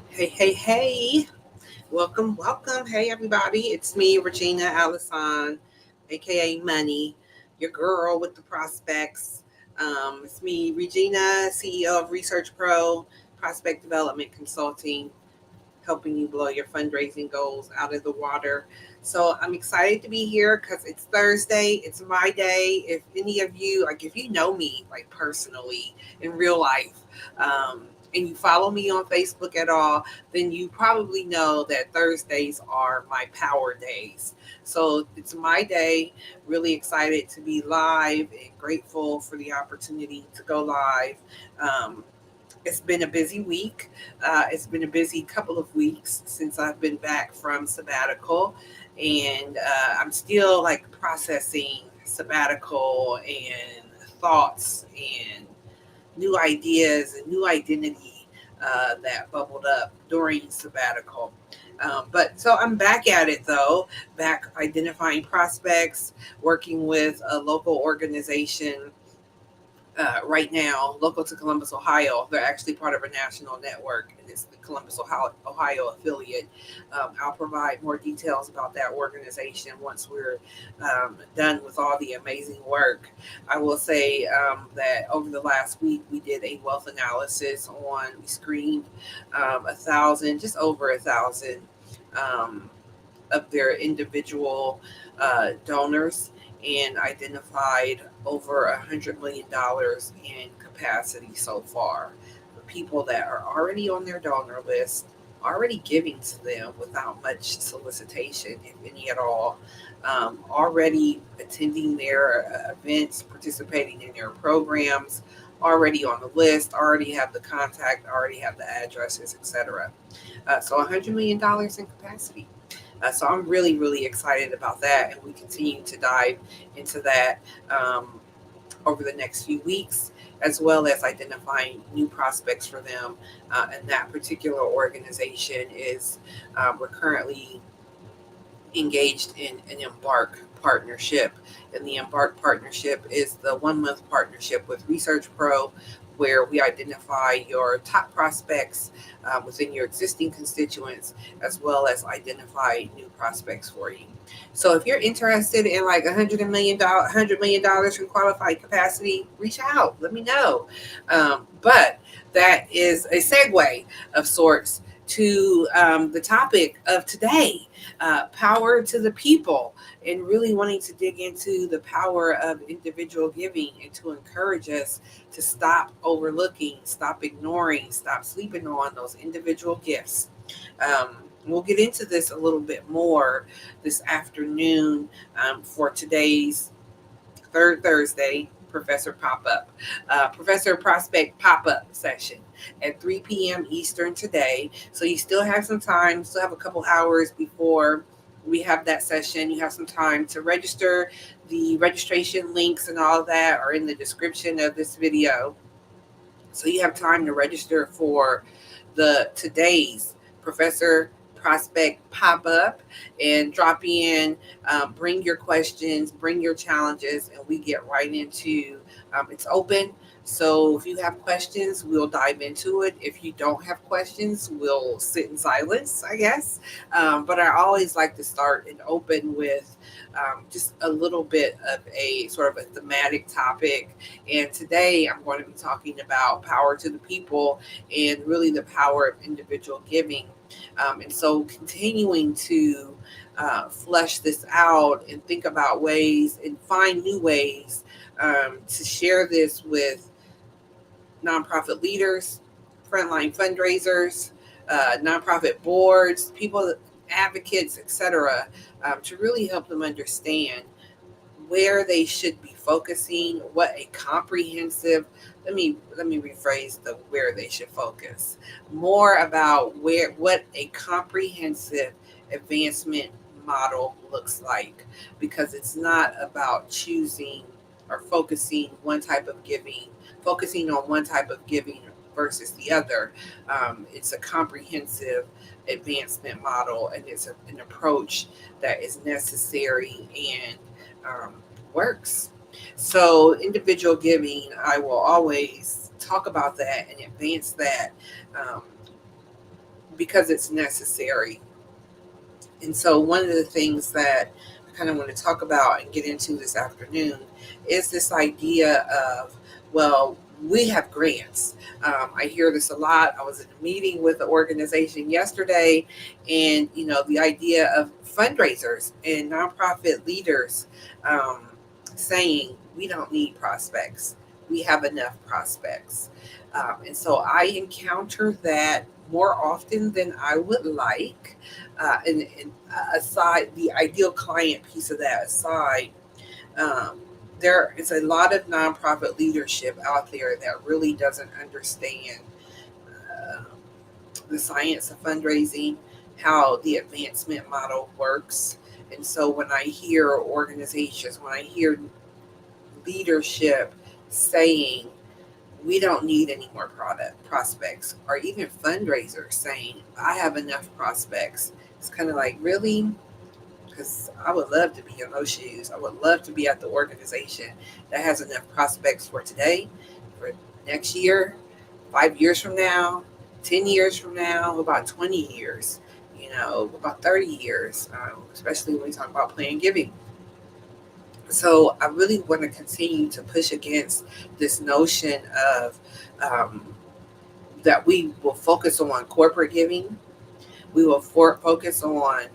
Hey, hey, hey. Welcome, welcome. Hey, everybody. It's me, Regina Allison, aka Money, your girl with the prospects. It's me, Regina, CEO of Research Pro, Prospect Development Consulting, helping you blow your fundraising goals out of the water. So I'm excited to be here because it's Thursday. It's my day. If any of you, like, if you know me, like, personally in real life, um, and you follow me on Facebook at all, then you probably know that Thursdays are my power days. So it's my day. Really excited to be live and grateful for the opportunity to go live. Um, it's been a busy week. It's been a busy couple of weeks since I've been back from sabbatical, and I'm still like processing sabbatical and thoughts and new ideas and new identity that bubbled up during sabbatical. But so I'm back at it though, back identifying prospects, working with a local organization right now, local to Columbus, Ohio. They're actually part of a national network, and it's the Columbus, Ohio affiliate. I'll provide more details about that organization once we're done with all the amazing work. I will say that over the last week, we did a wealth analysis we screened 1,000, just over 1,000. Um, of their individual donors and identified over $100 million in capacity so far for people that are already on their donor list, already giving to them without much solicitation, if any at all, already attending their events, participating in their programs, already on the list, already have the contact, already have the addresses, etc. So $100 million in capacity. So I'm really, really excited about that, and we continue to dive into that um, over the next few weeks, as well as identifying new prospects for them. And that particular organization is we're currently engaged in an Embark partnership. And the Embark partnership is the 1 month partnership with Research Pro, where we identify your top prospects within your existing constituents, as well as identify new prospects for you. So if you're interested in like $100 million in qualified capacity, reach out. Let me know. But that is a segue of sorts to the topic of today, power to the people, and really wanting to dig into the power of individual giving and to encourage us to stop overlooking, stop ignoring, stop sleeping on those individual gifts. Um, we'll get into this a little bit more this afternoon for today's third Thursday Professor Prospect pop up session at 3 p.m. Eastern today. So you still have some time, still have a couple hours before we have that session. You have some time to register. The registration links and all of that are in the description of this video. So you have time to register for the today's Professor Prospect pop up and drop in. Bring your questions, bring your challenges, and we get right into. It's open. So if you have questions, we'll dive into it. If you don't have questions, we'll sit in silence, I guess. But I always like to start and open with just a little bit of a sort of a thematic topic. And today I'm going to be talking about power to the people and really the power of individual giving. And so continuing to flesh this out and think about ways and find new ways to share this with nonprofit leaders, frontline fundraisers, nonprofit boards, people, advocates, etc., to really help them understand where they should be focusing, what a comprehensive let me rephrase the where they should focus. More about where what a comprehensive advancement model looks like, because it's not about choosing or focusing on one type of giving versus the other. It's a comprehensive advancement model, and it's an approach that is necessary and um, works. So, individual giving, I will always talk about that and advance that. Um, because it's necessary. And so one of the things that I kind of want to talk about and get into this afternoon is this idea of, well, we have grants. I hear this a lot. I was in a meeting with the organization yesterday, and the idea of fundraisers and nonprofit leaders saying we don't need prospects. We have enough prospects. And so I encounter that more often than I would like. And aside, the ideal client piece of that aside, um, there is a lot of nonprofit leadership out there that really doesn't understand uh, the science of fundraising, how the advancement model works. And so when I hear organizations, when I hear leadership saying we don't need any more product prospects, or even fundraisers saying I have enough prospects, it's kind of like, really? Because I would love to be in those shoes. I would love to be at the organization that has enough prospects for today, for next year, 5 years from now, 10 years from now, about 20 years, about 30 years, especially when we talk about planned giving. So I really want to continue to push against this notion of um, that we will focus on corporate giving. We will focus on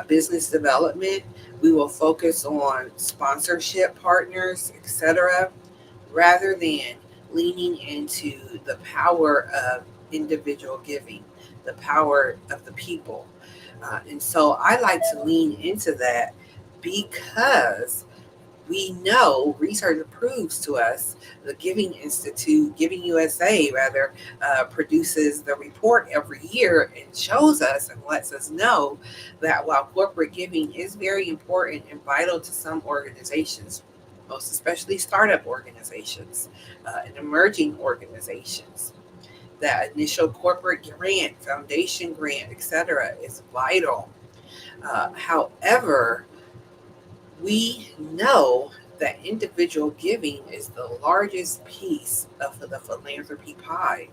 business development. We will focus on sponsorship partners, etc., rather than leaning into the power of individual giving, the power of the people. And so I like to lean into that because we know research proves to us, the Giving Institute, Giving USA rather, produces the report every year and shows us and lets us know that while corporate giving is very important and vital to some organizations, most especially startup organizations and emerging organizations, that initial corporate grant, foundation grant, etc., is vital. However, we know that individual giving is the largest piece of the philanthropy pie.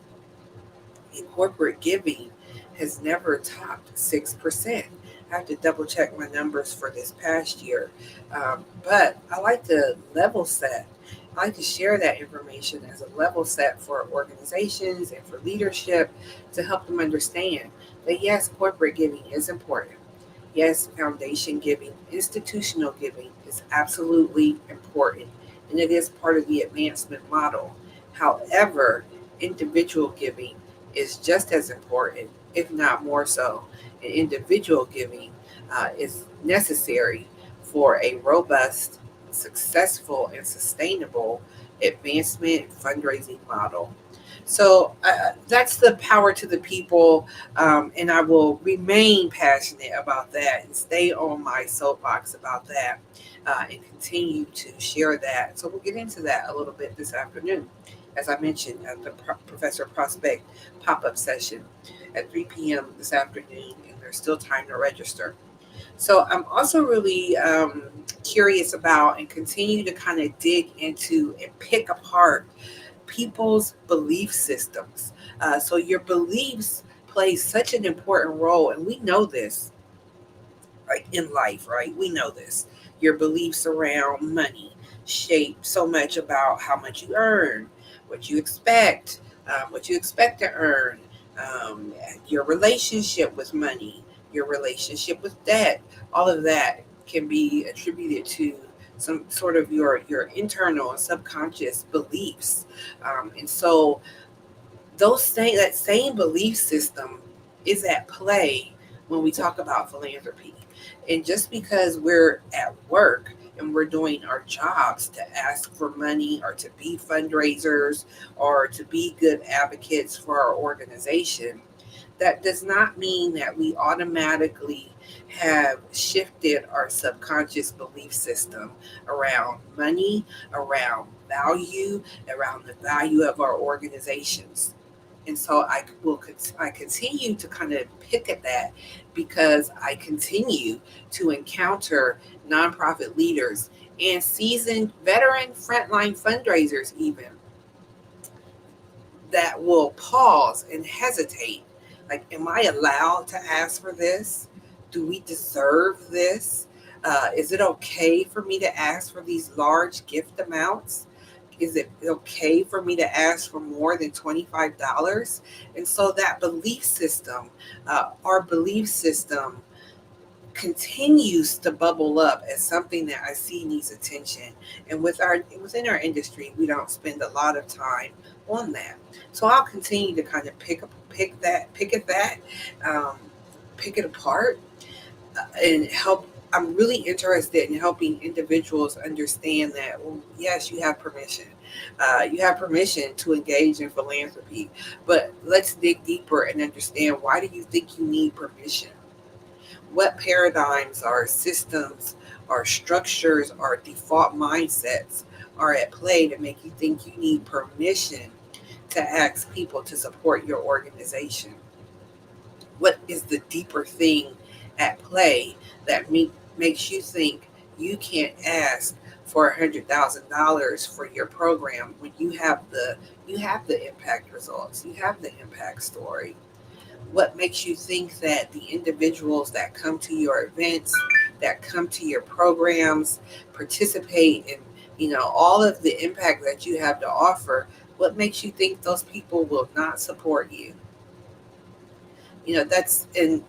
And corporate giving has never topped 6%. I have to double check my numbers for this past year. But I like to level set. I like to share that information as a level set for organizations and for leadership to help them understand that yes, corporate giving is important. Yes, foundation giving, institutional giving is absolutely important, and it is part of the advancement model. However, individual giving is just as important, if not more so. And individual giving is necessary for a robust, successful, and sustainable advancement fundraising model. So that's the power to the people, and I will remain passionate about that and stay on my soapbox about that and continue to share that. So we'll get into that a little bit this afternoon, as I mentioned at the Professor Prospect pop-up session at 3 p.m. this afternoon, and there's still time to register. So I'm also really curious about and continue to kind of dig into and pick apart people's belief systems. So your beliefs play such an important role, and we know this, like in life, right? We know this. Your beliefs around money shape so much about how much you earn, what you expect to earn, um, your relationship with money, your relationship with debt. All of that can be attributed to some sort of your internal and subconscious beliefs, and so that same belief system is at play when we talk about philanthropy. And just because we're at work and we're doing our jobs to ask for money or to be fundraisers or to be good advocates for our organization, that does not mean that we automatically have shifted our subconscious belief system around money, around value, around the value of our organizations. And so I continue to kind of pick at that because I continue to encounter nonprofit leaders and seasoned veteran frontline fundraisers even that will pause and hesitate Like, am I allowed to ask for this? Do we deserve this? Is it okay for me to ask for these large gift amounts? Is it okay for me to ask for more than $25? And so that belief system, our belief system, continues to bubble up as something that I see needs attention. And within our industry, we don't spend a lot of time on that. So I'll continue to kind of um, pick it apart, and help. I'm really interested in helping individuals understand that, well, yes, you have permission. You have permission to engage in philanthropy, but let's dig deeper and understand, why do you think you need permission? What paradigms or systems or structures or default mindsets are at play to make you think you need permission to ask people to support your organization? What is the deeper thing at play that makes you think you can't ask for $100,000 for your program when you have the impact results, you have the impact story? What makes you think that the individuals that come to your events, that come to your programs, participate in, all of the impact that you have to offer, what makes you think those people will not support you? That's in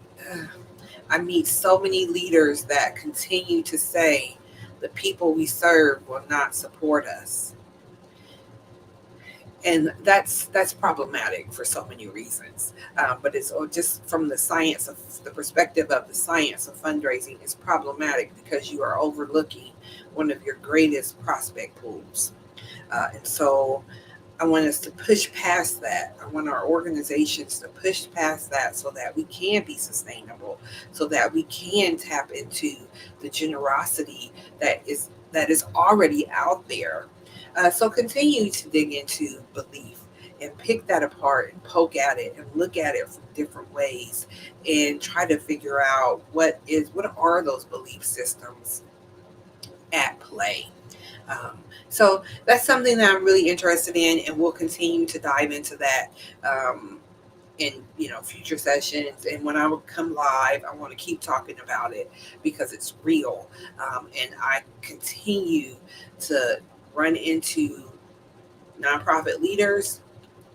I meet so many leaders that continue to say the people we serve will not support us. And that's problematic for so many reasons. But it's just from the perspective of the science of fundraising, it's problematic because you are overlooking one of your greatest prospect pools. And so I want us to push past that. I want our organizations to push past that so that we can be sustainable, so that we can tap into the generosity that is already out there. So continue to dig into belief and pick that apart and poke at it and look at it from different ways and try to figure out what are those belief systems at play. Um, so that's something that I'm really interested in, and we'll continue to dive into that in future sessions. And when I will come live, I want to keep talking about it because it's real, and I continue to run into nonprofit leaders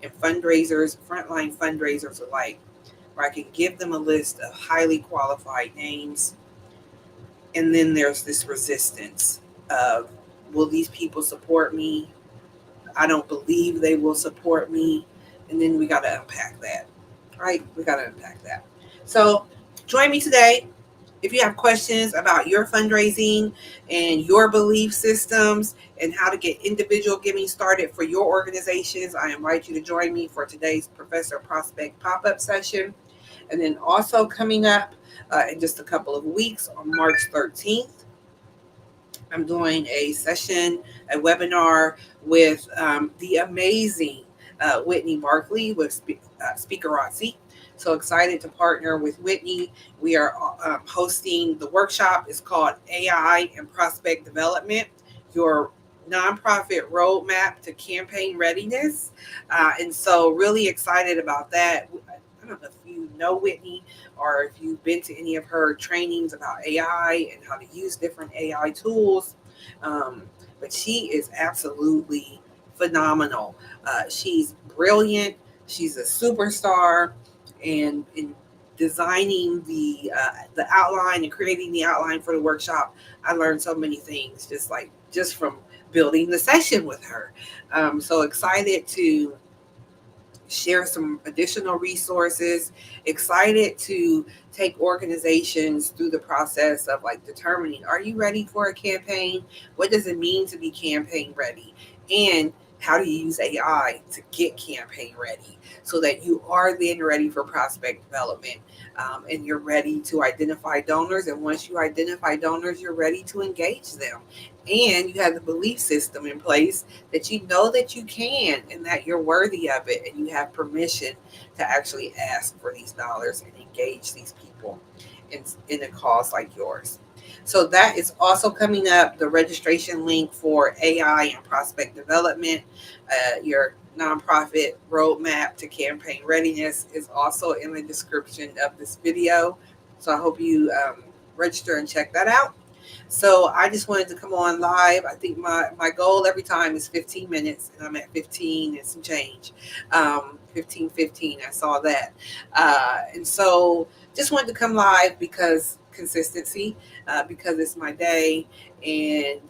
and fundraisers, frontline fundraisers alike, where I can give them a list of highly qualified names, and then there's this resistance of, will these people support me? I don't believe they will support me. And then we got to unpack that, right? We got to unpack that. So join me today. If you have questions about your fundraising and your belief systems and how to get individual giving started for your organizations, I invite you to join me for today's Professor Prospect pop-up session. And then also coming up in just a couple of weeks on March 13th, I'm doing a webinar with the amazing Whitney Barkley with Speakerazzi. So excited to partner with Whitney. We are hosting the workshop. It's called AI and Prospect Development, your nonprofit roadmap to campaign readiness. And so really excited about that. I don't know if you know Whitney or if you've been to any of her trainings about AI and how to use different AI tools. But she is absolutely phenomenal. She's brilliant. She's a superstar. And in designing the outline and creating the outline for the workshop, I learned so many things just from building the session with her. So excited to share some additional resources, excited to take organizations through the process of determining, are you ready for a campaign? What does it mean to be campaign ready? And how do you use AI to get campaign ready so that you are then ready for prospect development, and you're ready to identify donors. And once you identify donors, you're ready to engage them. And you have the belief system in place that you know that you can and that you're worthy of it. And you have permission to actually ask for these dollars and engage these people in a cause like yours. So that is also coming up. The registration link for AI and prospect development, your nonprofit roadmap to campaign readiness, is also in the description of this video. So I hope you register and check that out. So I just wanted to come on live. I think my goal every time is 15 minutes, and I'm at 15 and some change. 15:15. I saw that. And so just wanted to come live because consistency, because it's my day. And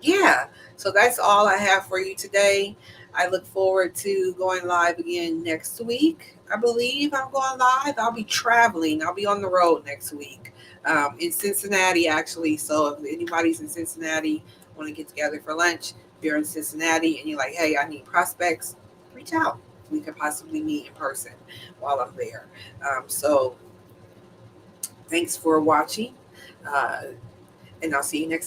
yeah, so that's all I have for you today. I look forward to going live again next week. I believe I'm going live. I'll be traveling. I'll be on the road next week, in Cincinnati, actually. So if anybody's in Cincinnati, want to get together for lunch, if you're in Cincinnati and you're like, hey, I need prospects, reach out. We could possibly meet in person while I'm there. So thanks for watching, uh, and I'll see you next